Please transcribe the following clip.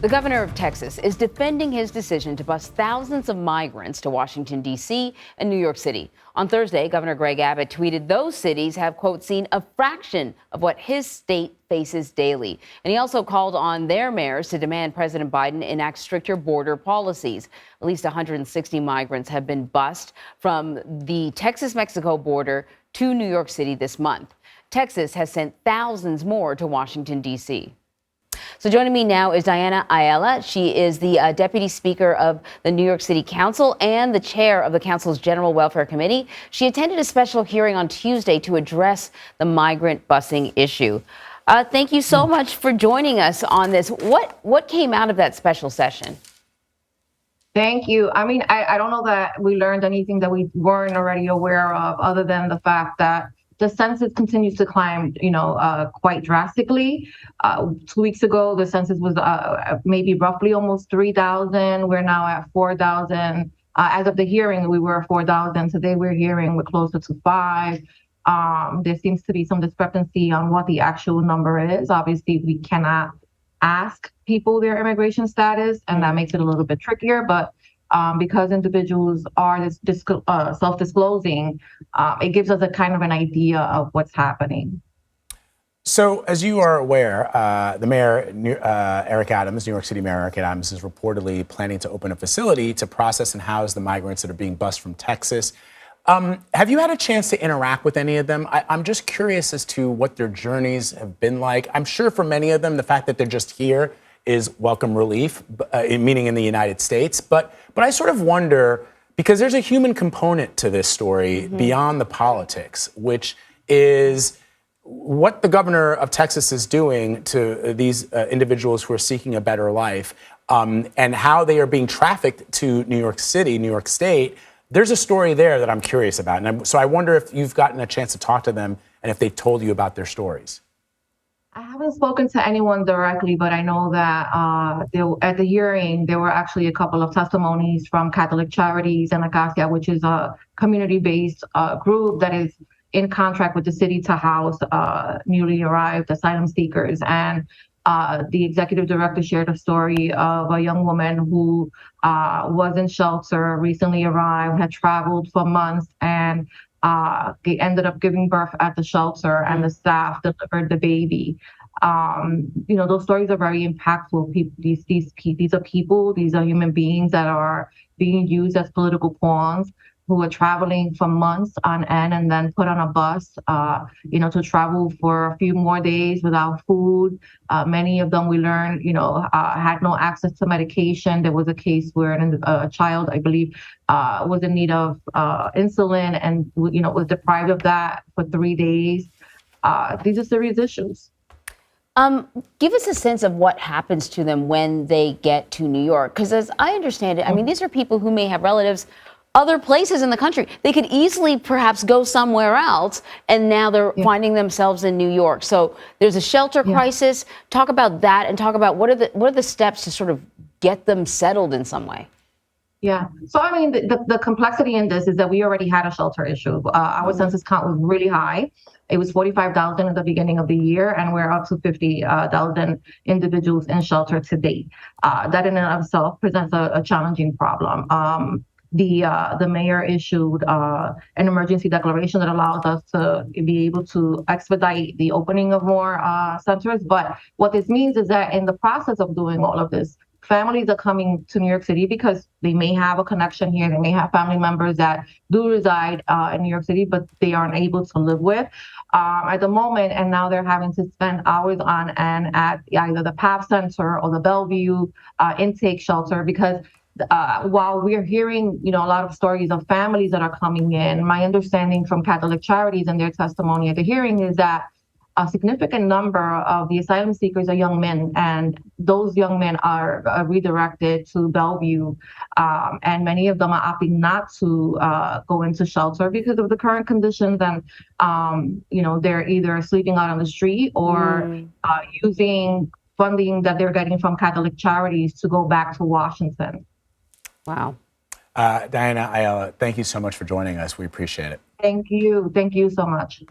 The governor of Texas is defending his decision to bus thousands of migrants to Washington, D.C. and New York City. On Thursday, Governor Greg Abbott tweeted those cities have, quote, seen a fraction of what his state faces daily. And he also called on their mayors to demand President Biden enact stricter border policies. At least 160 migrants have been bused from the Texas-Mexico border to New York City this month. Texas has sent thousands more to Washington, D.C. So joining me now is Ayala. She is the Deputy Speaker of the New York City Council and the Chair of the Council's General Welfare Committee. She attended a special hearing on Tuesday to address the migrant busing issue. Thank you so much for joining us on this. What came out of that special session? Thank you. I mean, I don't know that we learned anything that we weren't already aware of, other than the fact that the census continues to climb, quite drastically. 2 weeks ago, the census was maybe roughly almost 3,000. We're now at 4,000. As of the hearing, we were at 4,000. Today we're hearing we're closer to 5. There seems to be some discrepancy on what the actual number is. Obviously, we cannot ask people their immigration status, and that makes it a little bit trickier. But because individuals are self-disclosing, it gives us a kind of an idea of what's happening. So, as you are aware, the mayor, Eric Adams, New York City Mayor Eric Adams, is reportedly planning to open a facility to process and house the migrants that are being bused from Texas. Have you had a chance to interact with any of them? I'm just curious as to what their journeys have been like. I'm sure for many of them, the fact that they're just here is welcome relief, meaning in the United States. But I sort of wonder, because there's a human component to this story beyond the politics, which is what the governor of Texas is doing to these individuals who are seeking a better life, and how they are being trafficked to New York City, New York State. There's a story there that I'm curious about. And so I wonder if you've gotten a chance to talk to them and if they've told you about their stories. I haven't spoken to anyone directly, but I know that at the hearing, there were actually a couple of testimonies from Catholic Charities and Acacia, which is a community-based group that is in contract with the city to house newly arrived asylum seekers. And the executive director shared a story of a young woman who was in shelter, recently arrived, had traveled for months, and they ended up giving birth at the shelter, and the staff delivered the baby. Those stories are very impactful. These are people, these are human beings that are being used as political pawns, who are traveling for months on end and then put on a bus, to travel for a few more days without food. Many of them, we learned, had no access to medication. There was a case where a child, I believe, was in need of insulin and, was deprived of that for 3 days. These are serious issues. Give us a sense of what happens to them when they get to New York. Because as I understand it, I mean, these are people who may have relatives other places in the country. They could easily perhaps go somewhere else, and now they're finding themselves in New York. So there's a shelter crisis. Talk about that, and talk about what are the steps to sort of get them settled in some way. Yeah. So, I mean, the complexity in this is that we already had a shelter issue. Our census count was really high. It was 45,000 at the beginning of the year, and we're up to 50,000 individuals in shelter to date. That in and of itself presents a challenging problem. The mayor issued an emergency declaration that allows us to be able to expedite the opening of more centers. But what this means is that in the process of doing all of this, families are coming to New York City because they may have a connection here. They may have family members that do reside in New York City, but they aren't able to live with at the moment. And now they're having to spend hours on end at either the PAP Center or the Bellevue intake shelter, because while we're hearing, a lot of stories of families that are coming in, my understanding from Catholic Charities and their testimony at the hearing is that a significant number of the asylum seekers are young men, and those young men are redirected to Bellevue, and many of them are opting not to go into shelter because of the current conditions, and they're either sleeping out on the street or using funding that they're getting from Catholic Charities to go back to Washington. Wow. Diana, Ayala, thank you so much for joining us. We appreciate it. Thank you. Thank you so much.